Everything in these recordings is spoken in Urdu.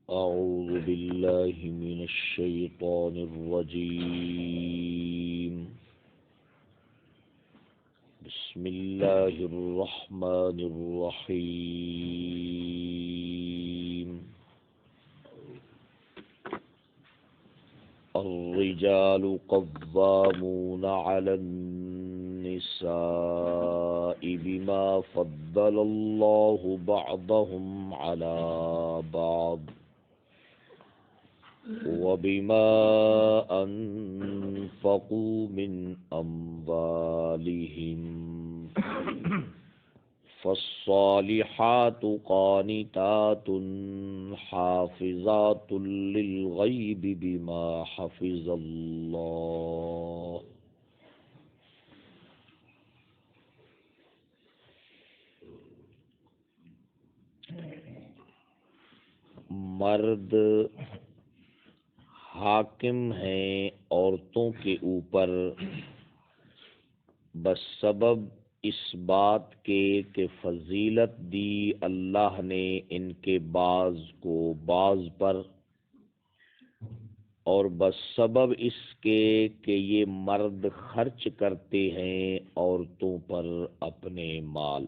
أعوذ بالله من الشيطان الرجيم. بسم الله الرحمن الرحيم. الرجال قوامون على النساء بما فضل الله بعضهم على بعض وبما أنفقوا من أموالهم فالصالحات قانتات حافظات للغيب بما حفظ الله. مرد حاکم ہیں عورتوں کے اوپر بسبب اس بات کے کہ فضیلت دی اللہ نے ان کے بعض کو بعض پر، اور بسبب اس کے کہ یہ مرد خرچ کرتے ہیں عورتوں پر اپنے مال.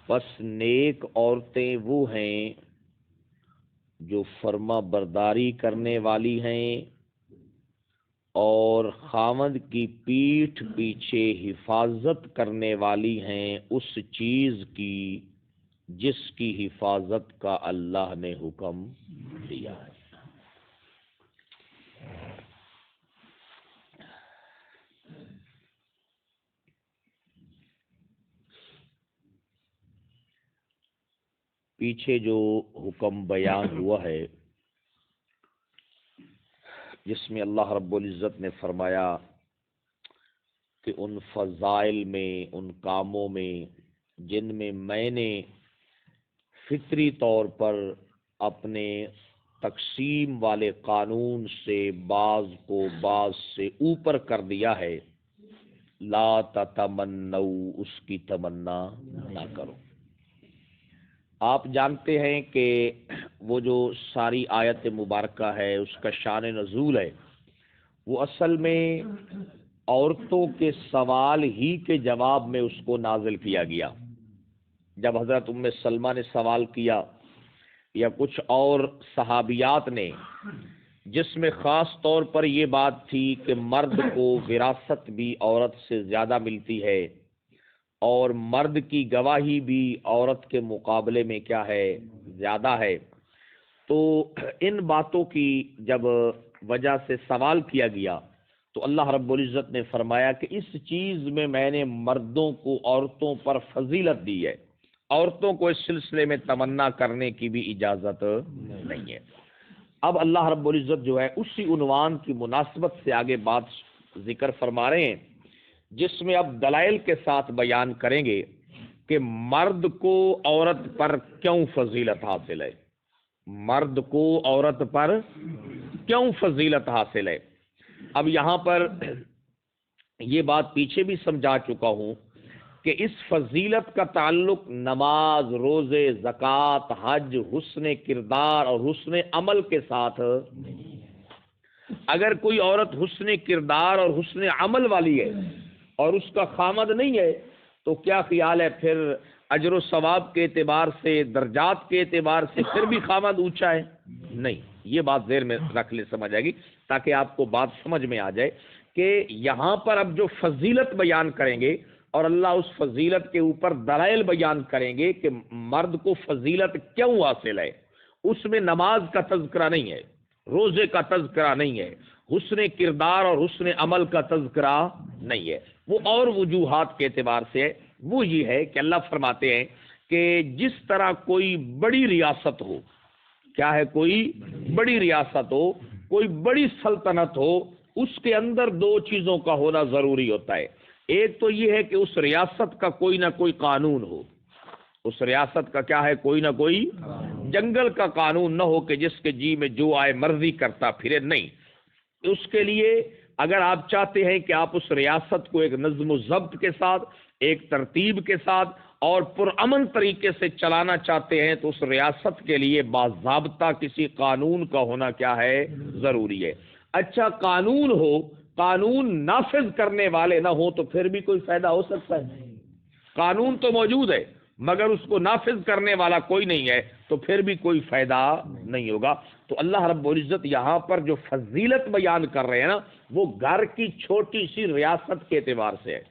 پس نیک عورتیں وہ ہیں جو فرما برداری کرنے والی ہیں اور خاوند کی پیٹھ پیچھے حفاظت کرنے والی ہیں اس چیز کی جس کی حفاظت کا اللہ نے حکم دیا ہے. پیچھے جو حکم بیان ہوا ہے جس میں اللہ رب العزت نے فرمایا کہ ان فضائل میں، ان کاموں میں جن میں میں نے فطری طور پر اپنے تقسیم والے قانون سے بعض کو بعض سے اوپر کر دیا ہے، لا تتمنوا، اس کی تمنا نہ کرو. آپ جانتے ہیں کہ وہ جو ساری آیت مبارکہ ہے اس کا شان نزول ہے، وہ اصل میں عورتوں کے سوال ہی کے جواب میں اس کو نازل کیا گیا. جب حضرت ام سلمہ نے سوال کیا یا کچھ اور صحابیات نے، جس میں خاص طور پر یہ بات تھی کہ مرد کو وراثت بھی عورت سے زیادہ ملتی ہے اور مرد کی گواہی بھی عورت کے مقابلے میں کیا ہے، زیادہ ہے، تو ان باتوں کی جب وجہ سے سوال کیا گیا تو اللہ رب العزت نے فرمایا کہ اس چیز میں نے مردوں کو عورتوں پر فضیلت دی ہے، عورتوں کو اس سلسلے میں تمنا کرنے کی بھی اجازت نہیں ہے. اب اللہ رب العزت جو ہے اسی عنوان کی مناسبت سے آگے بات ذکر فرما رہے ہیں، جس میں اب دلائل کے ساتھ بیان کریں گے کہ مرد کو عورت پر کیوں فضیلت حاصل ہے، مرد کو عورت پر کیوں فضیلت حاصل ہے. اب یہاں پر یہ بات پیچھے بھی سمجھا چکا ہوں کہ اس فضیلت کا تعلق نماز، روزے، زکوٰۃ، حج، حسن کردار اور حسن عمل کے ساتھ. اگر کوئی عورت حسن کردار اور حسن عمل والی ہے اور اس کا خامد نہیں ہے تو کیا خیال ہے پھر اجر و ثواب کے اعتبار سے، درجات کے اعتبار سے پھر بھی خامد اونچا ہے؟ نہیں. یہ بات ذہن میں رکھ لے، سمجھ آئے گی تاکہ آپ کو بات سمجھ میں آ جائے کہ یہاں پر اب جو فضیلت بیان کریں گے اور اللہ اس فضیلت کے اوپر دلائل بیان کریں گے کہ مرد کو فضیلت کیوں حاصل ہے. اس میں نماز کا تذکرہ نہیں ہے، روزے کا تذکرہ نہیں ہے، حسن کردار اور حسن عمل کا تذکرہ نہیں ہے، وہ اور وجوہات کے اعتبار سے وہ یہ ہے کہ اللہ فرماتے ہیں کہ جس طرح کوئی بڑی ریاست ہو، کیا ہے، کوئی بڑی ریاست ہو، کوئی بڑی سلطنت ہو، اس کے اندر دو چیزوں کا ہونا ضروری ہوتا ہے. ایک تو یہ ہے کہ اس ریاست کا کوئی نہ کوئی قانون ہو، اس ریاست کا کیا ہے، کوئی نہ کوئی جنگل کا قانون نہ ہو کہ جس کے جی میں جو آئے مرضی کرتا پھرے. نہیں، اس کے لیے اگر آپ چاہتے ہیں کہ آپ اس ریاست کو ایک نظم و ضبط کے ساتھ، ایک ترتیب کے ساتھ اور پرامن طریقے سے چلانا چاہتے ہیں تو اس ریاست کے لیے باضابطہ کسی قانون کا ہونا کیا ہے؟ ضروری ہے۔ اچھا قانون ہو، قانون نافذ کرنے والے نہ ہوں تو پھر بھی کوئی فائدہ ہو سکتا ہے؟ قانون تو موجود ہے مگر اس کو نافذ کرنے والا کوئی نہیں ہے تو پھر بھی کوئی فائدہ نہیں ہوگا۔ تو اللہ رب العزت یہاں پر جو فضیلت بیان کر رہے ہیں نا وہ گھر کی چھوٹی سی ریاست کے اعتبار سے ہے۔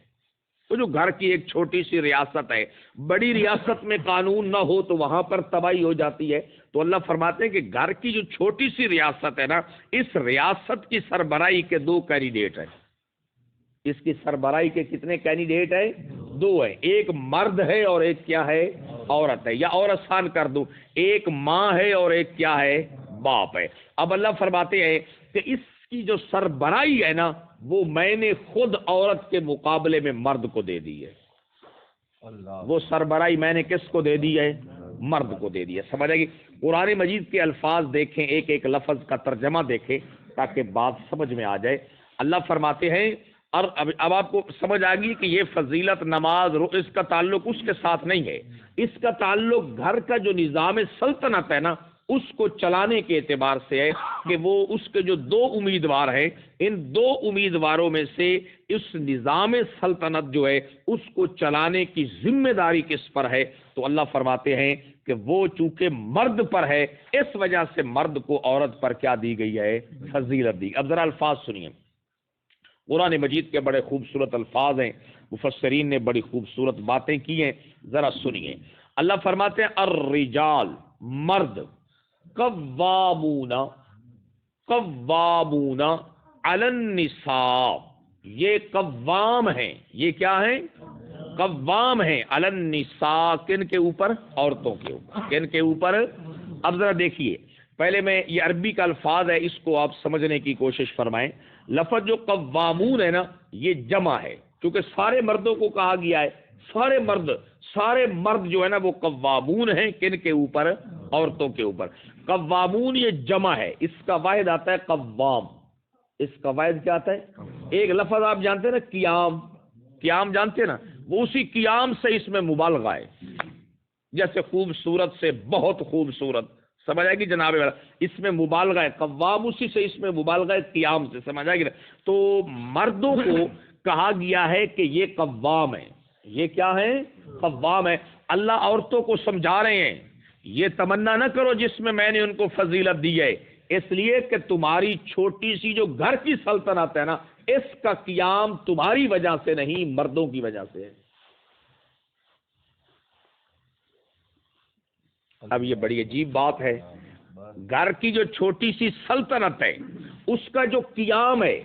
وہ جو گھر کی ایک چھوٹی سی ریاست ہے، بڑی ریاست میں قانون نہ ہو تو وہاں پر تباہی ہو جاتی ہے، تو اللہ فرماتے ہیں کہ گھر کی جو چھوٹی سی ریاست ہے نا، اس ریاست کی سربراہی کے دو کینڈیڈیٹ ہیں۔ اس کی سربراہی کے کتنے کینڈیڈیٹ ہیں؟ دو ہیں، ایک مرد ہے اور ایک کیا ہے؟ عورت ہے، یا اور آسان کر دوں، ایک ماں ہے اور ایک کیا ہے؟ باپ ہے۔ اب اللہ فرماتے ہیں کہ اس کی جو سربراہی ہے نا وہ میں نے خود عورت کے مقابلے میں مرد کو دے دی ہے۔ وہ سربراہی میں نے کس کو دے دی ہے؟ مرد کو دے دی ہے۔ سمجھ آئے گی؟ قرآن مجید کے الفاظ دیکھیں، ایک ایک لفظ کا ترجمہ دیکھیں تاکہ بات سمجھ میں آ جائے۔ اللہ فرماتے ہیں، اور اب آپ کو سمجھ آ گئی کہ یہ فضیلت نماز اس کا تعلق اس کے ساتھ نہیں ہے، اس کا تعلق گھر کا جو نظام سلطنت ہے نا اس کو چلانے کے اعتبار سے ہے کہ وہ اس کے جو دو امیدوار ہیں، ان دو امیدواروں میں سے اس نظام سلطنت جو ہے اس کو چلانے کی ذمہ داری کس پر ہے؟ تو اللہ فرماتے ہیں کہ وہ چونکہ مرد پر ہے اس وجہ سے مرد کو عورت پر کیا دی گئی ہے؟ فضیلت دی۔ اب ذرا الفاظ سنیے، قرآن مجید کے بڑے خوبصورت الفاظ ہیں، مفسرین نے بڑی خوبصورت باتیں کی ہیں، ذرا سنیے۔ اللہ فرماتے ہیں الرجال، مرد، قوامون علی النساء، یہ قوام ہیں، یہ کیا ہیں؟ قوام ہیں، علی النساء، کن کے اوپر؟ عورتوں کے اوپر۔ کن کے اوپر؟ اب ذرا دیکھیے، پہلے میں یہ عربی کا الفاظ ہے، اس کو آپ سمجھنے کی کوشش فرمائیں۔ لفظ جو قوامون ہے نا یہ جمع ہے، کیونکہ سارے مردوں کو کہا گیا ہے، سارے مرد جو ہے نا وہ قوامون ہیں، کن کے اوپر؟ عورتوں کے اوپر۔ قوامون یہ جمع ہے، اس کا واحد آتا ہے قوام، اس کا واحد کیا آتا ہے؟ ایک لفظ آپ جانتے ہیں نا قیام، قیام جانتے ہیں نا، وہ اسی قیام سے اس میں مبالغہ ہے، جیسے خوبصورت سے بہت خوبصورت، سمجھ آئے گی جناب والا، اس میں مبالغہ ہے، قوام اسی سے اس میں مبالغہ ہے قیام سے، سمجھ آئے گی نا؟ تو مردوں کو کہا گیا ہے کہ یہ قوام ہے، یہ کیا ہے؟ قوام ہے۔ اللہ عورتوں کو سمجھا رہے ہیں یہ تمنا نہ کرو جس میں میں نے ان کو فضیلت دی ہے، اس لیے کہ تمہاری چھوٹی سی جو گھر کی سلطنت ہے نا اس کا قیام تمہاری وجہ سے نہیں، مردوں کی وجہ سے ہے۔ اب یہ بڑی عجیب بات ہے، گھر کی جو چھوٹی سی سلطنت ہے اس کا جو قیام ہے،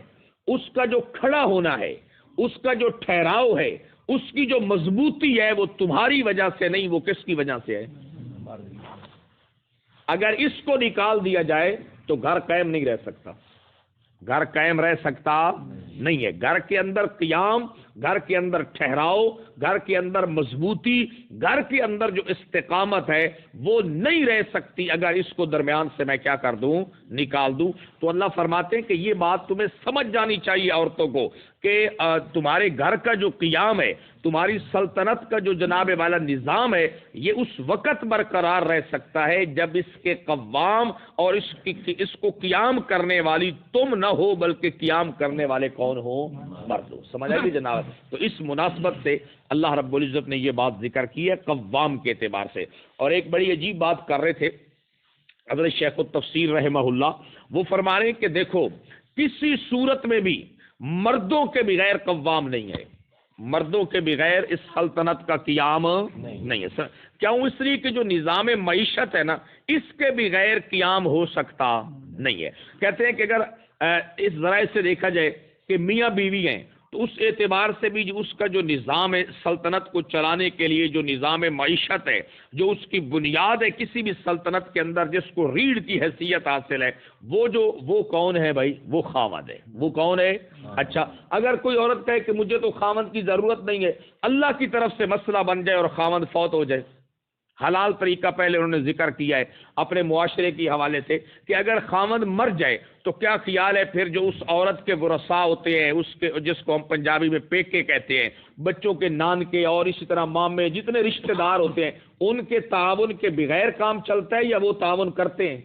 اس کا جو کھڑا ہونا ہے، اس کا جو ٹھہراؤ ہے، اس کی جو مضبوطی ہے وہ تمہاری وجہ سے نہیں، وہ کس کی وجہ سے ہے؟ اگر اس کو نکال دیا جائے تو گھر قائم نہیں رہ سکتا، گھر قائم رہ سکتا نہیں ہے۔ گھر کے اندر قیام، گھر کے اندر ٹھہراؤ، گھر کے اندر مضبوطی، گھر کے اندر جو استقامت ہے وہ نہیں رہ سکتی اگر اس کو درمیان سے میں کیا کر دوں؟ نکال دوں۔ تو اللہ فرماتے ہیں کہ یہ بات تمہیں سمجھ جانی چاہیے عورتوں کو کہ تمہارے گھر کا جو قیام ہے، تمہاری سلطنت کا جو جناب والا نظام ہے، یہ اس وقت برقرار رہ سکتا ہے جب اس کے قوام اور اس کو قیام کرنے والی تم نہ ہو بلکہ قیام کرنے والے کون ہو؟ مرد ہو۔ سمجھ آئے گی جناب؟ تو اس مناسبت سے اللہ رب العزت نے یہ بات ذکر کی ہے قوام کے اعتبار سے۔ اور ایک بڑی عجیب بات کر رہے تھے حضرت شیخ التفسیر رحمہ اللہ، وہ فرما رہے ہیں کہ دیکھو کسی صورت میں بھی مردوں کے بغیر قوام نہیں ہے، مردوں کے بغیر اس سلطنت کا قیام نہیں ہے۔ کیوں؟ اس لیے کہ جو نظام معیشت ہے نا اس کے بغیر قیام ہو سکتا نہیں ہے۔ کہتے ہیں کہ اگر اس ذرائع سے دیکھا جائے کہ میاں بیوی ہیں تو اس اعتبار سے بھی جو اس کا جو نظام ہے سلطنت کو چلانے کے لیے جو نظام معیشت ہے، جو اس کی بنیاد ہے کسی بھی سلطنت کے اندر جس کو ریڑھ کی حیثیت حاصل ہے، وہ کون ہے بھائی؟ وہ خاوند ہے۔ وہ کون ہے؟ اچھا، اگر کوئی عورت کہے کہ مجھے تو خاوند کی ضرورت نہیں ہے، اللہ کی طرف سے مسئلہ بن جائے اور خاوند فوت ہو جائے حلال طریقہ پہلے انہوں نے ذکر کیا ہے اپنے معاشرے کے حوالے سے کہ اگر خامد مر جائے تو کیا خیال ہے پھر جو اس عورت کے ورثاء ہوتے ہیں، اس کے جس کو ہم پنجابی میں پیکے کہتے ہیں، بچوں کے نان کے اور اسی طرح مامے جتنے رشتہ دار ہوتے ہیں، ان کے تعاون کے بغیر کام چلتا ہے یا وہ تعاون کرتے ہیں؟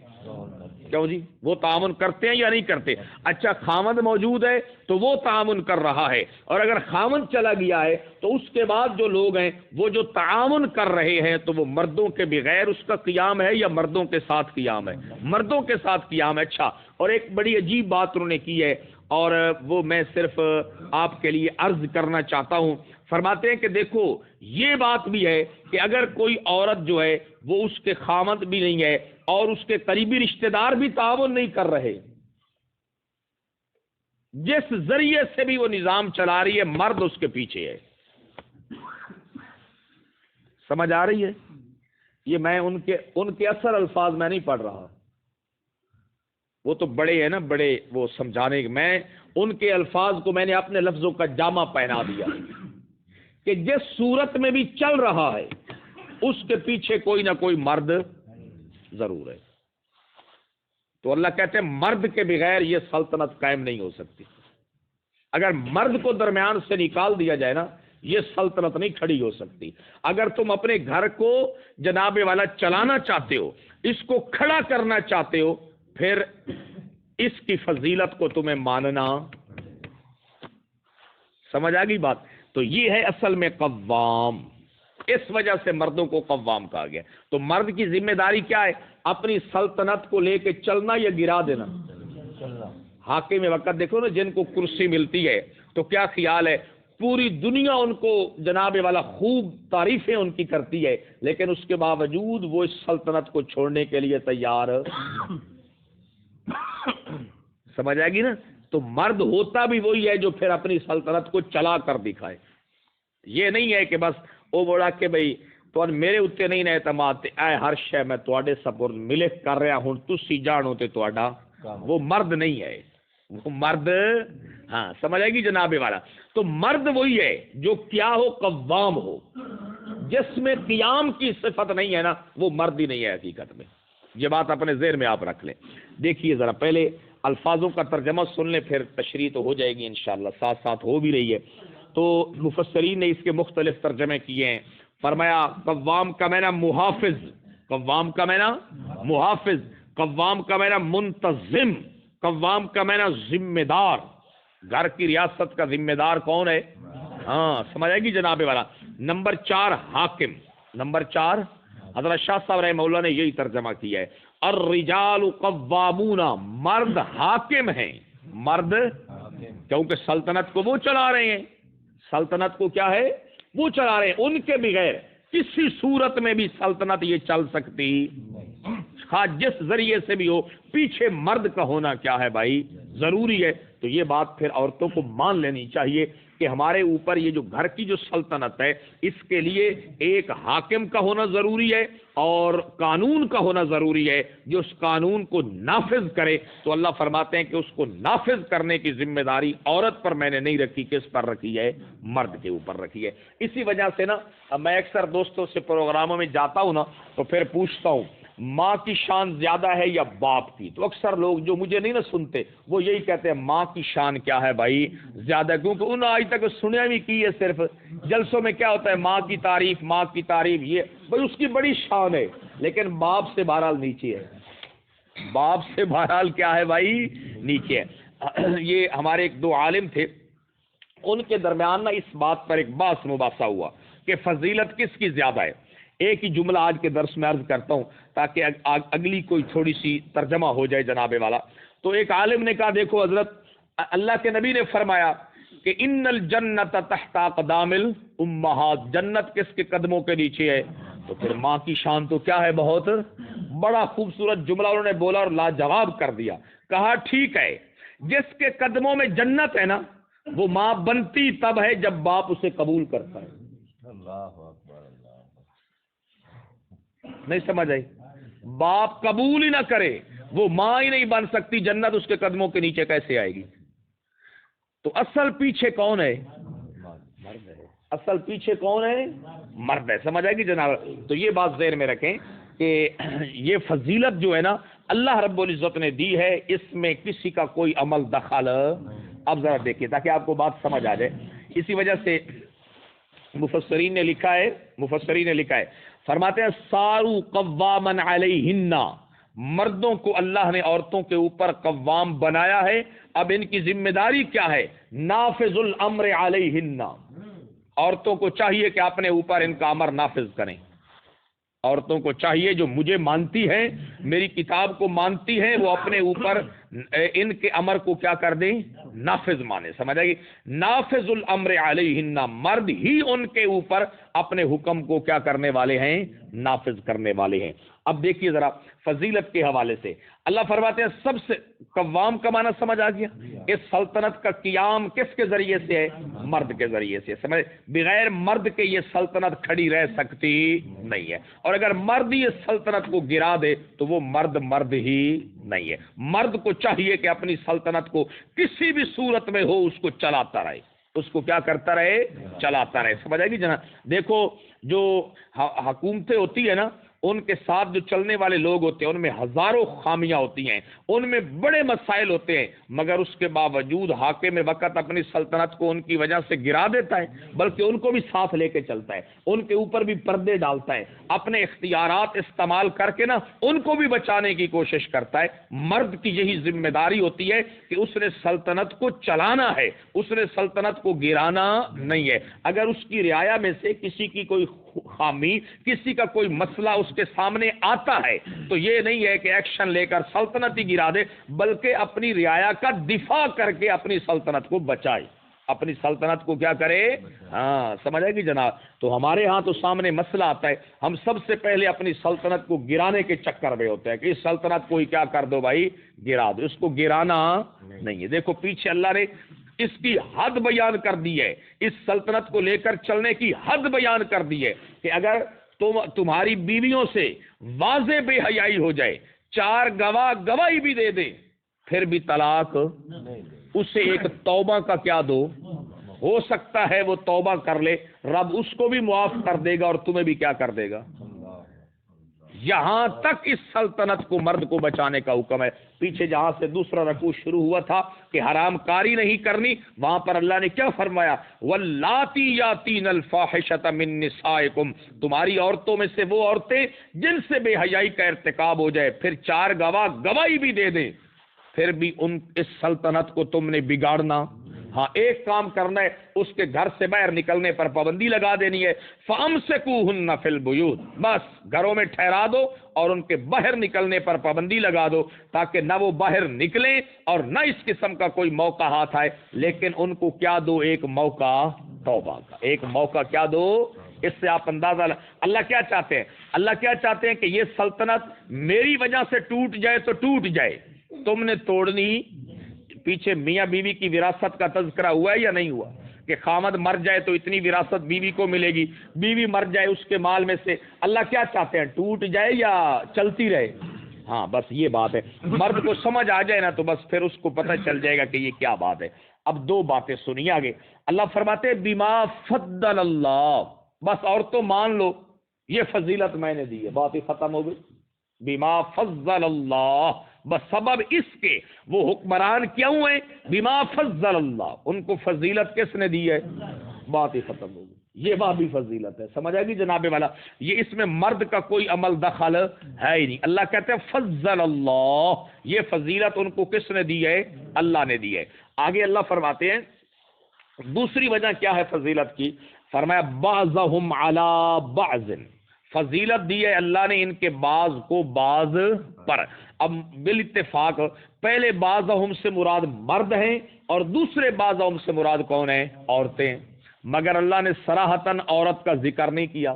کیوں جی، وہ تعاون کرتے ہیں یا نہیں کرتے؟ اچھا خامد موجود ہے تو وہ تعاون کر رہا ہے، اور اگر خامد چلا گیا ہے تو اس کے بعد جو لوگ ہیں وہ جو تعاون کر رہے ہیں تو وہ مردوں کے بغیر اس کا قیام ہے یا مردوں کے ساتھ قیام ہے؟ مردوں کے ساتھ قیام ہے۔ اچھا، اور ایک بڑی عجیب بات انہوں نے کی ہے، اور وہ میں صرف آپ کے لیے عرض کرنا چاہتا ہوں۔ فرماتے ہیں کہ دیکھو یہ بات بھی ہے کہ اگر کوئی عورت جو ہے وہ اس کے خامد بھی نہیں ہے اور اس کے قریبی رشتہ دار بھی تعاون نہیں کر رہے، جس ذریعے سے بھی وہ نظام چلا رہی ہے مرد اس کے پیچھے ہے۔ سمجھ آ رہی ہے؟ یہ میں ان کے اثر الفاظ میں نہیں پڑھ رہا، وہ تو بڑے ہیں نا، بڑے وہ سمجھانے کے، میں ان کے الفاظ کو میں نے اپنے لفظوں کا جامع پہنا دیا کہ جس صورت میں بھی چل رہا ہے اس کے پیچھے کوئی نہ کوئی مرد ضرور ہے۔ تو اللہ کہتے ہیں مرد کے بغیر یہ سلطنت قائم نہیں ہو سکتی۔ اگر مرد کو درمیان سے نکال دیا جائے نا، یہ سلطنت نہیں کھڑی ہو سکتی۔ اگر تم اپنے گھر کو جناب والا چلانا چاہتے ہو، اس کو کھڑا کرنا چاہتے ہو، پھر اس کی فضیلت کو تمہیں ماننا۔ سمجھ آ گئی بات؟ تو یہ ہے اصل میں قوام، اس وجہ سے مردوں کو قوام کہا گیا۔ تو مرد کی ذمہ داری کیا ہے؟ اپنی سلطنت کو لے کے چلنا یا گرا دینا؟ حاکم وقت دیکھو نا، جن کو کرسی ملتی ہے تو کیا خیال ہے پوری دنیا ان کو جناب والا خوب تعریفیں ان کی کرتی ہے، لیکن اس کے باوجود وہ اس سلطنت کو چھوڑنے کے لیے تیار۔ سمجھ آئے گی نا؟ تو مرد ہوتا بھی وہی ہے جو پھر اپنی سلطنت کو چلا کر دکھائے۔ یہ نہیں ہے کہ بس وہ بولا کہ بھئی تو میرے اتنے نہیں نہ اعتماد تے اے ہر شے میں تواڈے سپرد ملک کر رہا ہوں، تسی جانو تے تواڈا۔ وہ مرد نہیں ہے، وہ مرد، ہاں سمجھ آئے گی جناب والا؟ تو مرد وہی ہے جو کیا ہو، قوام ہو۔ جس میں قیام کی صفت نہیں ہے نا، وہ مرد ہی نہیں ہے حقیقت میں۔ یہ بات اپنے ذہن میں آپ رکھ لیں۔ دیکھیے ذرا پہلے الفاظوں کا ترجمہ سن لیں، پھر تشریح تو ہو جائے گی انشاءاللہ، ساتھ ساتھ ہو بھی رہی ہے۔ تو مفسرین نے اس کے مختلف ترجمے کیے ہیں۔ فرمایا قوام کا معنی محافظ، قوام کا معنی محافظ، قوام کا معنی منتظم، قوام کا معنی ذمہ دار۔ گھر کی ریاست کا ذمہ دار کون ہے؟ ہاں سمجھ آئے گی جناب والا؟ نمبر 4 حاکم، نمبر 4 حضرت شاہ صاحب رحمہ اللہ نے یہی ترجمہ کیا ہے، الرجال قوامون، مرد حاکم ہیں، مرد کیونکہ سلطنت کو وہ چلا رہے ہیں، سلطنت کو کیا ہے؟ وہ چلا رہے ہیں۔ ان کے بغیر کسی صورت میں بھی سلطنت یہ چل سکتی، خواہ جس ذریعے سے بھی ہو، پیچھے مرد کا ہونا کیا ہے بھائی؟ ضروری ہے۔ تو یہ بات پھر عورتوں کو مان لینی چاہیے کہ ہمارے اوپر یہ جو گھر کی جو سلطنت ہے، اس کے لیے ایک حاکم کا ہونا ضروری ہے اور قانون کا ہونا ضروری ہے جو اس قانون کو نافذ کرے۔ تو اللہ فرماتے ہیں کہ اس کو نافذ کرنے کی ذمہ داری عورت پر میں نے نہیں رکھی، کس پر رکھی ہے؟ مرد کے اوپر رکھی ہے۔ اسی وجہ سے نا میں اکثر دوستوں سے پروگراموں میں جاتا ہوں نا تو پھر پوچھتا ہوں ماں کی شان زیادہ ہے یا باپ کی؟ تو اکثر لوگ جو مجھے نہیں نا سنتے وہ یہی کہتے ہیں ماں کی شان کیا ہے بھائی؟ زیادہ، کیونکہ انہوں نے آج تک سنیا بھی کی ہے، صرف جلسوں میں کیا ہوتا ہے ماں کی تعریف، ماں کی تعریف، یہ بھائی اس کی بڑی شان ہے، لیکن باپ سے بہرحال نیچے ہے، باپ سے بہرحال کیا ہے بھائی؟ نیچے ہے۔ یہ ہمارے ایک دو عالم تھے، ان کے درمیان نا اس بات پر ایک بحث مباحثہ ہوا کہ فضیلت کس کی زیادہ ہے۔ ایک ہی جملہ آج کے درس میں عرض کرتا ہوں تاکہ اگلی کوئی تھوڑی سی ترجمہ ہو جائے جناب والا۔ تو ایک عالم نے کہا دیکھو حضرت، اللہ کے نبی نے فرمایا کہ ان الجنت تحت اقدام الامہات، جنت کس کے قدموں کے نیچے ہے؟ تو پھر ماں کی شان تو کیا ہے؟ بہت بڑا خوبصورت جملہ انہوں نے بولا اور لاجواب کر دیا۔ کہا ٹھیک ہے، جس کے قدموں میں جنت ہے نا وہ ماں بنتی تب ہے جب باپ اسے قبول کرتا ہے۔ اللہ اکبر، نہیں سمجھ آئی؟ باپ قبول ہی نہ کرے وہ ماں ہی نہیں بن سکتی، جنت اس کے قدموں کے نیچے کیسے آئے گی؟ تو اصل پیچھے کون ہے؟ مرد ہے۔ اصل پیچھے کون ہے؟ مرد ہے. سمجھ آئے گی جناب؟ تو یہ بات ذہن میں رکھیں کہ یہ فضیلت جو ہے نا اللہ رب العزت نے دی ہے، اس میں کسی کا کوئی عمل دخل. اب ذرا دیکھیے تاکہ آپ کو بات سمجھ آ جائے. اسی وجہ سے مفسرین نے لکھا ہے فرماتے ہیں سارو قوامن علیہن، مردوں کو اللہ نے عورتوں کے اوپر قوام بنایا ہے. اب ان کی ذمہ داری کیا ہے؟ نافذ الامر علیہن. عورتوں کو چاہیے کہ اپنے اوپر ان کا امر نافذ کریں. عورتوں کو چاہیے جو مجھے مانتی ہیں، میری کتاب کو مانتی ہیں، وہ اپنے اوپر ان کے امر کو کیا کر دیں؟ نافذ مانے. سمجھ آئے گی؟ نافذ الامر علیہن، مرد ہی ان کے اوپر اپنے حکم کو کیا کرنے والے ہیں؟ نافذ کرنے والے ہیں. اب دیکھیے ذرا فضیلت کے حوالے سے اللہ فرماتے ہیں سب سے قوام کا معنی سمجھ آ گیا. اس سلطنت کا قیام کس کے ذریعے سے ہے؟ مرد کے ذریعے سے. سمجھ، بغیر مرد کے یہ سلطنت کھڑی رہ سکتی نہیں ہے، اور اگر مرد ہی اس سلطنت کو گرا دے تو وہ مرد ہی نہیں ہے. مرد کو چاہیے کہ اپنی سلطنت کو کسی بھی صورت میں ہو اس کو چلاتا رہے، اس کو کیا کرتا رہے؟ چلاتا رہے. سمجھ آئے گی جناب؟ دیکھو جو حکومتیں ہوتی ہے نا، ان کے ساتھ جو چلنے والے لوگ ہوتے ہیں ان میں ہزاروں خامیاں ہوتی ہیں، ان میں بڑے مسائل ہوتے ہیں، مگر اس کے باوجود حاکم وقت اپنی سلطنت کو ان کی وجہ سے گرا دیتا ہے، بلکہ ان کو بھی ساتھ لے کے چلتا ہے، ان کے اوپر بھی پردے ڈالتا ہے، اپنے اختیارات استعمال کر کے نا ان کو بھی بچانے کی کوشش کرتا ہے. مرد کی یہی ذمہ داری ہوتی ہے کہ اس نے سلطنت کو چلانا ہے، اس نے سلطنت کو گرانا نہیں ہے. اگر اس کی رعایا میں سے کسی کی کوئی خامی، کسی کا کوئی مسئلہ اس کے سامنے آتا ہے تو یہ نہیں ہے کہ ایکشن لے کر سلطنت ہی گرا دے، بلکہ اپنی رعایا کا دفاع کر کے اپنی سلطنت کو بچائے، اپنی سلطنت کو کیا کرے؟ ہاں سمجھ آئے گی جناب؟ تو ہمارے ہاں تو سامنے مسئلہ آتا ہے، ہم سب سے پہلے اپنی سلطنت کو گرانے کے چکر میں ہوتے ہیں کہ اس سلطنت کو ہی کیا کر دو بھائی؟ گرا دو. اس کو گرانا نہیں ہے. دیکھو پیچھے اللہ نے اس کی حد بیان کر دی ہے، اس سلطنت کو لے کر چلنے کی حد بیان کر دی ہے کہ اگر تمہاری بیویوں سے واضح بے حیائی ہو جائے، 4 گواہ گواہی بھی دے دے، پھر بھی طلاق، اسے ایک توبہ کا کیا دو. ہو سکتا ہے وہ توبہ کر لے، رب اس کو بھی معاف کر دے گا اور تمہیں بھی کیا کر دے گا. یہاں تک اس سلطنت کو مرد کو بچانے کا حکم ہے. پیچھے جہاں سے دوسرا رکوع شروع ہوا تھا کہ حرام کاری نہیں کرنی، وہاں پر اللہ نے کیا فرمایا؟ واللاتی یاتین الفاحشۃ من نسائکم، تمہاری عورتوں میں سے وہ عورتیں جن سے بے حیائی کا ارتکاب ہو جائے، پھر 4 گواہ گواہی بھی دے دیں، پھر بھی اس سلطنت کو تم نے بگاڑنا. ہاں ایک کام کرنا ہے، اس کے گھر سے باہر نکلنے پر پابندی لگا دینی ہے. فَأَمْسِكُوهُنَّ فِي الْبُيُوتِ، بس گھروں میں ٹھہرا دو اور ان کے باہر نکلنے پر پابندی لگا دو، تاکہ نہ وہ باہر نکلیں اور نہ اس قسم کا کوئی موقع ہاتھ آئے. لیکن ان کو کیا دو؟ ایک موقع توبہ کا، ایک موقع کیا دو. اس سے آپ اندازہ اللہ کیا چاہتے ہیں؟ اللہ کیا چاہتے ہیں کہ یہ سلطنت میری وجہ سے ٹوٹ جائے تو ٹوٹ جائے، تم نے توڑنی. پیچھے میاں بیوی کی وراثت کا تذکرہ ہوا ہے یا نہیں ہوا کہ خامد مر جائے تو اتنی وراثت بیوی کو ملے گی، بیوی مر جائے اس کے مال میں سے. اللہ کیا چاہتے ہیں؟ ٹوٹ جائے یا چلتی رہے؟ ہاں بس یہ بات ہے. مرد کو سمجھ آ جائے نا تو بس پھر اس کو پتہ چل جائے گا کہ یہ کیا بات ہے. اب 2 باتیں سنیے آگے. اللہ فرماتے بما فضل اللہ، بس عورتوں مان لو یہ فضیلت میں نے دی ہے، بات ہی ختم ہو گئی. بما فضل اللہ، بس سبب اس کے وہ حکمران کیا ہوئے؟ بما فضل اللہ، ان کو فضیلت کس نے دی ہے؟ بات ہی ختم ہو گئی. یہ بات بھی فضیلت ہے. سمجھ آئے گی جناب والا؟ یہ اس میں مرد کا کوئی عمل دخل ہے ہی نہیں. اللہ کہتے ہیں فضل اللہ، یہ فضیلت ان کو کس نے دی ہے؟ اللہ نے دی ہے. آگے اللہ فرماتے ہیں دوسری وجہ کیا ہے فضیلت کی؟ فرمایا بعضهم علی بعض، فضیلت دی ہے اللہ نے ان کے بعض کو بعض پر. اب بالاتفاق پہلے بعضهم سے مراد مرد ہیں اور دوسرے بعضهم سے مراد کون ہیں؟ عورتیں. مگر اللہ نے صراحتاً عورت کا ذکر نہیں کیا،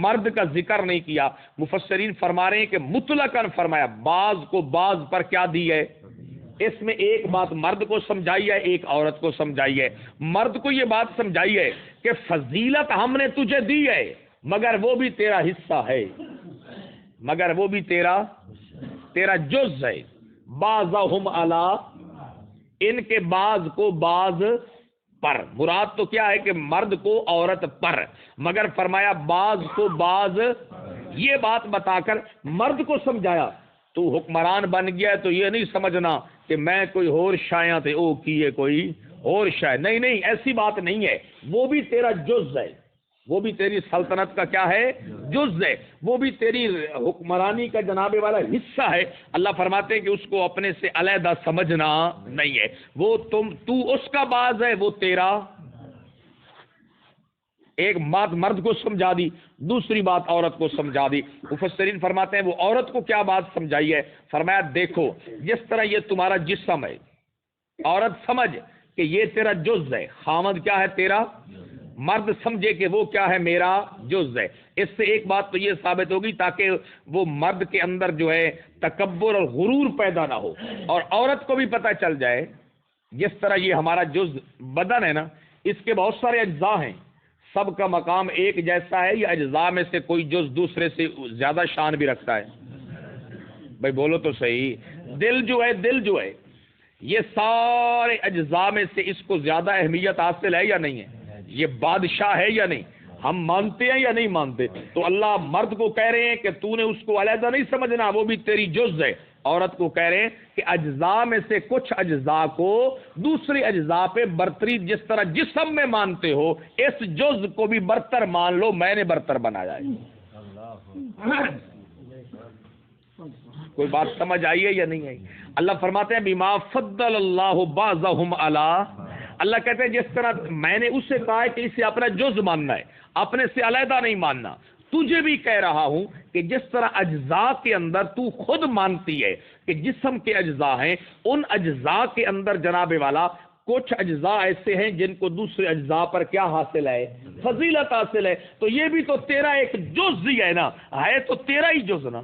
مرد کا ذکر نہیں کیا. مفسرین فرما رہے ہیں کہ مطلقاً فرمایا بعض کو بعض پر کیا دی ہے. اس میں ایک بات مرد کو سمجھائی ہے، ایک عورت کو سمجھائی ہے. مرد کو یہ بات سمجھائی ہے کہ فضیلت ہم نے تجھے دی ہے مگر وہ بھی تیرا حصہ ہے، مگر وہ بھی تیرا جز ہے. بعضهم علی، ان کے بعض کو بعض پر، مراد تو کیا ہے کہ مرد کو عورت پر، مگر فرمایا بعض کو بعض، یہ بات بتا کر مرد کو سمجھایا تو حکمران بن گیا تو یہ نہیں سمجھنا کہ میں کوئی اور شایاں تھے او کیے کوئی اور شاید، نہیں نہیں ایسی بات نہیں ہے، وہ بھی تیرا جز ہے، وہ بھی تیری سلطنت کا کیا ہے جز ہے، وہ بھی تیری حکمرانی کا جناب والا حصہ ہے۔ اللہ فرماتے ہیں کہ اس کو اپنے سے علیحدہ سمجھنا نہیں ہے، وہ تو اس کا باز ہے، وہ تیرا۔ ایک بات مرد کو سمجھا دی، دوسری بات عورت کو سمجھا دی۔ مفسرین فرماتے ہیں وہ عورت کو کیا بات سمجھائی ہے، فرمایا دیکھو جس طرح یہ تمہارا جسم ہے، عورت سمجھ کہ یہ تیرا جز ہے، خامد کیا ہے تیرا، مرد سمجھے کہ وہ کیا ہے میرا جز ہے۔ اس سے ایک بات تو یہ ثابت ہوگی تاکہ وہ مرد کے اندر جو ہے تکبر اور غرور پیدا نہ ہو، اور عورت کو بھی پتہ چل جائے جس طرح یہ ہمارا جز بدن ہے نا، اس کے بہت سارے اجزاء ہیں، سب کا مقام ایک جیسا ہے یا اجزاء میں سے کوئی جز دوسرے سے زیادہ شان بھی رکھتا ہے؟ بھائی بولو تو صحیح۔ دل جو ہے یہ سارے اجزاء میں سے اس کو زیادہ اہمیت حاصل ہے یا نہیں ہے؟ یہ بادشاہ ہے یا نہیں؟ ہم مانتے ہیں یا نہیں مانتے؟ تو اللہ مرد کو کہہ رہے ہیں کہ تو نے اس کو علیحدہ نہیں سمجھنا، وہ بھی تیری جز ہے۔ عورت کو کہہ رہے ہیں کہ اجزاء میں سے کچھ اجزاء کو دوسرے اجزاء پہ برتری، جس طرح جسم میں مانتے ہو اس جز کو بھی برتر مان لو، میں نے برتر بنایا ہے۔ کوئی بات سمجھ آئی ہے یا نہیں آئی؟ اللہ فرماتے ہیں بما فضل اللہ بعضهم علی، اللہ کہتے ہیں جس طرح میں نے اسے کہا ہے کہ اسے اپنا جز ماننا ہے، اپنے سے علیحدہ نہیں ماننا، تجھے بھی کہہ رہا ہوں کہ جس طرح اجزاء کے اندر تو خود مانتی ہے کہ جسم کے اجزاء ہیں، ان اجزاء کے اندر جناب والا کچھ اجزاء ایسے ہیں جن کو دوسرے اجزاء پر کیا حاصل ہے، فضیلت حاصل ہے، تو یہ بھی تو تیرا ایک جز ہی ہے نا، ہے تو تیرا ہی جز نا،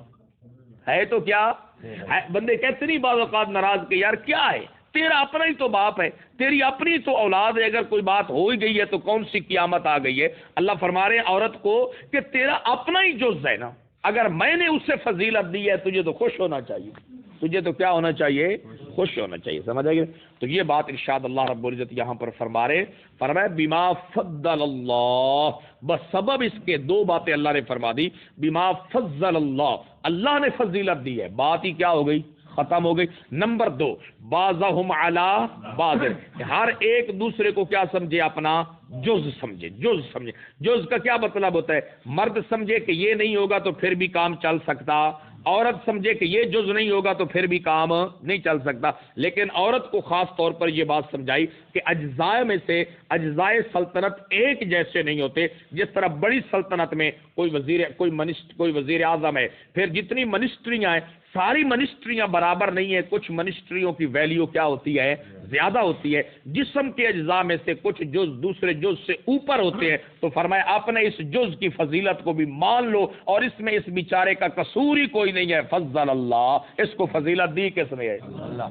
ہے تو کیا ہے؟ بندے کہتے نہیں بعض اوقات ناراض کہ یار کیا ہے، تیرا اپنا ہی تو باپ ہے، تیری اپنی تو اولاد ہے، اگر کوئی بات ہو ہی گئی ہے تو کون سی قیامت آ گئی ہے؟ اللہ فرما رہے ہیں عورت کو کہ تیرا اپنا ہی جز ہے نا، اگر میں نے اسے فضیلت دی ہے تجھے تو خوش ہونا چاہیے، تجھے تو کیا ہونا چاہیے، خوش ہونا چاہیے، سمجھ آئے گی؟ تو یہ بات ارشاد اللہ رب العزت یہاں پر فرما رہے، فرمایا بما فضل اللہ، بس سبب اس کے دو باتیں اللہ نے فرما دی، بما فضل اللہ، اللہ نے فضیلت دی ہے، بات ہی کیا ہو گئی، ختم ہو گئی۔ نمبر دو، بعضهم علی بعض، ہر ایک دوسرے کو کیا سمجھے، اپنا جز سمجھے، جز سمجھے۔ جز کا کیا مطلب ہوتا ہے؟ مرد سمجھے کہ یہ نہیں ہوگا تو پھر بھی کام چل سکتا، عورت سمجھے کہ یہ جز نہیں ہوگا تو پھر بھی کام نہیں چل سکتا، لیکن عورت کو خاص طور پر یہ بات سمجھائی کہ اجزاء میں سے اجزاء سلطنت ایک جیسے نہیں ہوتے، جس طرح بڑی سلطنت میں کوئی وزیر اعظم ہے، پھر جتنی منسٹریاں ہیں ساری منسٹریاں برابر نہیں ہیں، کچھ منسٹریوں کی ویلیو کیا ہوتی ہے، زیادہ ہوتی ہے، جسم کے اجزاء میں سے کچھ جز دوسرے جز سے اوپر ہوتے ہیں، تو فرمایا اپنے اس جز کی فضیلت کو بھی مان لو، اور اس میں اس بیچارے کا قصور ہی کوئی نہیں ہے، فضل اللہ، اس کو فضیلت دی کس نے ہے، اللہ۔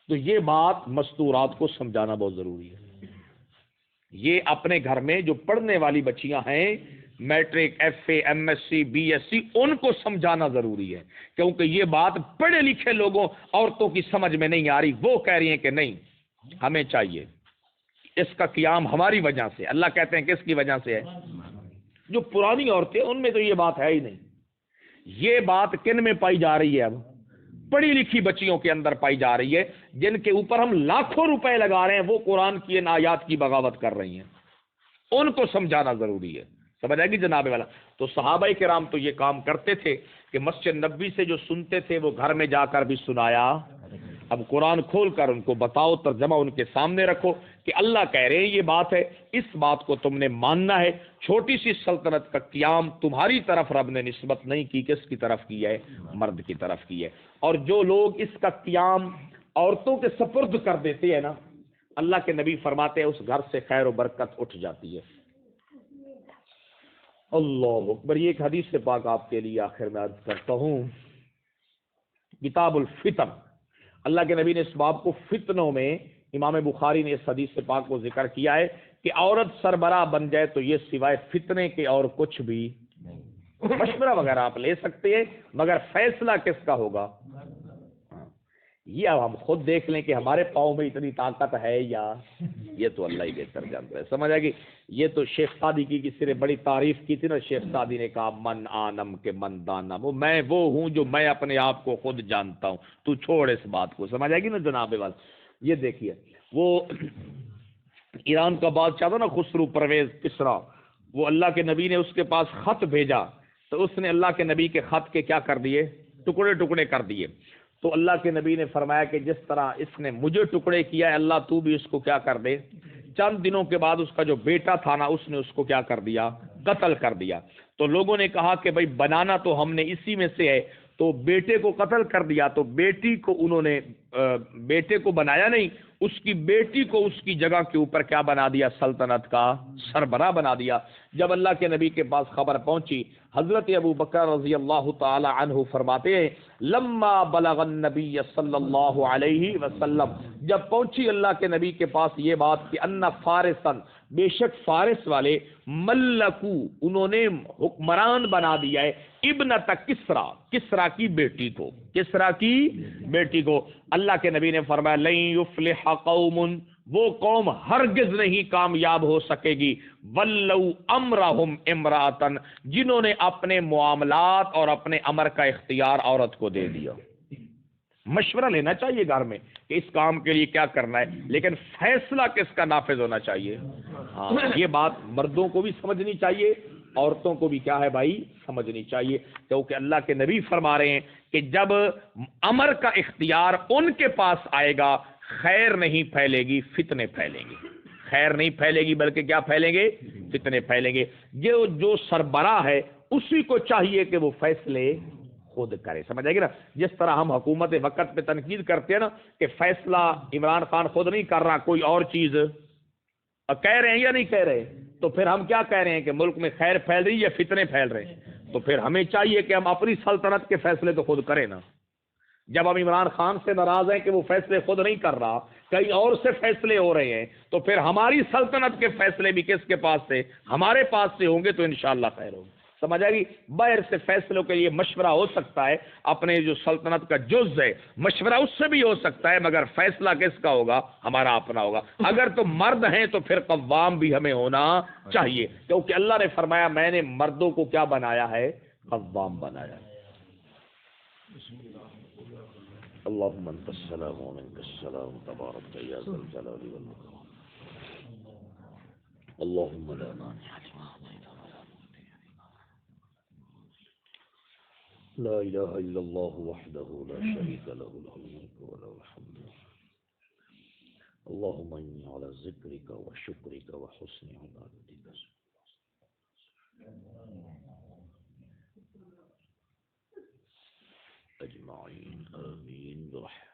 تو یہ بات مستورات کو سمجھانا بہت ضروری ہے، یہ اپنے گھر میں جو پڑھنے والی بچیاں ہیں، matric, F A, M S C, B S C, ان کو سمجھانا ضروری ہے، کیونکہ یہ بات پڑھے لکھے لوگوں عورتوں کی سمجھ میں نہیں آ رہی، وہ کہہ رہی ہیں کہ نہیں ہمیں چاہیے، اس کا قیام ہماری وجہ سے، اللہ کہتے ہیں کس کی وجہ سے ہے؟ جو پرانی عورتیں ان میں تو یہ بات ہے ہی نہیں، یہ بات کن میں پائی جا رہی ہے؟ اب پڑھی لکھی بچیوں کے اندر پائی جا رہی ہے، جن کے اوپر ہم لاکھوں روپے لگا رہے ہیں، وہ قرآن کی ان آیات کی بغاوت کر رہی ہیں، ان کو سمجھانا ضروری ہے، سمجھ آئے گی جناب والا؟ تو صحابہ کرام تو یہ کام کرتے تھے کہ مسجد نبوی سے جو سنتے تھے وہ گھر میں جا کر بھی سنایا، اب قرآن کھول کر ان کو بتاؤ، ترجمہ ان کے سامنے رکھو کہ اللہ کہہ رہے ہیں یہ بات ہے، اس بات کو تم نے ماننا ہے، چھوٹی سی سلطنت کا قیام تمہاری طرف رب نے نسبت نہیں کی، کس کی طرف کی ہے؟ مرد کی طرف کی ہے، اور جو لوگ اس کا قیام عورتوں کے سپرد کر دیتے ہیں نا، اللہ کے نبی فرماتے ہیں اس گھر سے خیر و برکت اٹھ جاتی ہے۔ اللہ اکبر۔ یہ ایک حدیث سے پاک آپ کے لیے آخر میں عرض کرتا ہوں، کتاب الفتن، اللہ کے نبی نے اس باب کو فتنوں میں، امام بخاری نے اس حدیث سے پاک کو ذکر کیا ہے کہ عورت سربراہ بن جائے تو یہ سوائے فتنے کے اور کچھ بھی نہیں، مشورہ وغیرہ آپ لے سکتے ہیں مگر فیصلہ کس کا ہوگا؟ یہ اب ہم خود دیکھ لیں کہ ہمارے پاؤں میں اتنی طاقت ہے یا یہ تو اللہ ہی بہتر جانتا ہے. سمجھ آئے گی. یہ تو شیخ سعدی کی کسی نے بڑی تعریف کی تھی نا. شیخ سعدی نے کہا من آنم کے من دانم, میں وہ ہوں جو میں اپنے آپ کو خود جانتا ہوں, تو چھوڑ اس بات کو. سمجھ آئے گی نا جناب والا. یہ دیکھیے وہ ایران کا بادشاہ تھا نا خسرو پرویز کسرا, وہ اللہ کے نبی نے اس کے پاس خط بھیجا تو اس نے اللہ کے نبی کے خط کے کیا کر دیے, ٹکڑے ٹکڑے کر دیے. تو اللہ کے نبی نے فرمایا کہ جس طرح اس نے مجھے ٹکڑے کیا ہے اللہ تو بھی اس کو کیا کر دے. چند دنوں کے بعد اس کا جو بیٹا تھا نا اس نے اس کو کیا کر دیا, قتل کر دیا. تو لوگوں نے کہا کہ بھائی بنانا تو ہم نے اسی میں سے ہے, تو بیٹے کو قتل کر دیا. تو بیٹی کو انہوں نے بیٹے کو بنایا نہیں, اس کی بیٹی کو اس کی جگہ کے اوپر کیا بنا دیا, سلطنت کا سربراہ بنا دیا. جب اللہ کے نبی کے پاس خبر پہنچی, حضرت ابو بکر رضی اللہ تعالی عنہ فرماتے ہیں لما بلغ النبی صلی اللہ علیہ وسلم, جب پہنچی اللہ کے نبی کے پاس یہ بات کہ ان فارسن, بے شک فارس والے, ملکو, انہوں نے حکمران بنا دیا ہے, ابنت کسرا, کسرا کی بیٹی کو, کسرا کی بیٹی کو. اللہ کے نبی نے فرمایا لن یفلح قوم, وہ قوم ہرگز نہیں کامیاب ہو سکے گی, ولو امرہم امراتن, جنہوں نے اپنے معاملات اور اپنے امر کا اختیار عورت کو دے دیا. مشورہ لینا چاہیے گھر میں کہ اس کام کے لیے کیا کرنا ہے, لیکن فیصلہ کس کا نافذ ہونا چاہیے. ہاں یہ بات مردوں کو بھی سمجھنی چاہیے, عورتوں کو بھی کیا ہے بھائی سمجھنی چاہیے, کیونکہ اللہ کے نبی فرما رہے ہیں کہ جب امر کا اختیار ان کے پاس آئے گا خیر نہیں پھیلے گی, فتنے پھیلیں گے. خیر نہیں پھیلے گی بلکہ کیا پھیلیں گے, فتنے پھیلیں گے. جو سربراہ ہے اسی کو چاہیے کہ وہ فیصلے خود کرے. سمجھ آئے گی نا. جس طرح ہم حکومت وقت پہ تنقید کرتے ہیں نا کہ فیصلہ عمران خان خود نہیں کر رہا, کوئی اور چیز کہہ رہے ہیں یا نہیں کہہ رہے, تو پھر ہم کیا کہہ رہے ہیں کہ ملک میں خیر پھیل رہی ہے یا فتنے پھیل رہے ہیں. تو پھر ہمیں چاہیے کہ ہم اپنی سلطنت کے فیصلے تو خود کریں نا. جب ہم عمران خان سے ناراض ہیں کہ وہ فیصلے خود نہیں کر رہا, کہیں اور سے فیصلے ہو رہے ہیں, تو پھر ہماری سلطنت کے فیصلے بھی کس کے پاس سے, ہمارے پاس سے ہوں گے, تو انشاءاللہ خیر ہوگی. سمجھ آئے گی. باہر سے فیصلوں کے لیے مشورہ ہو سکتا ہے, اپنے جو سلطنت کا جز ہے مشورہ اس سے بھی ہو سکتا ہے, مگر فیصلہ کس کا ہوگا, ہمارا اپنا ہوگا. اگر تو مرد ہیں تو پھر قوام بھی ہمیں ہونا چاہیے, کیونکہ اللہ نے فرمایا میں نے مردوں کو کیا بنایا ہے, قوام بنایا ہے. اللهم انت السلام ومنك السلام تبارك يا ذا الجلال والاكرام. اللهم لا مانع لما اعطيت ولا معطي لما منعت. لا اله الا الله وحده لا شريك له, له الملك وله الحمد. اللهم اني على ذكرك وشكرك وحسن عبادتك اجمعين. آمين برحمتك.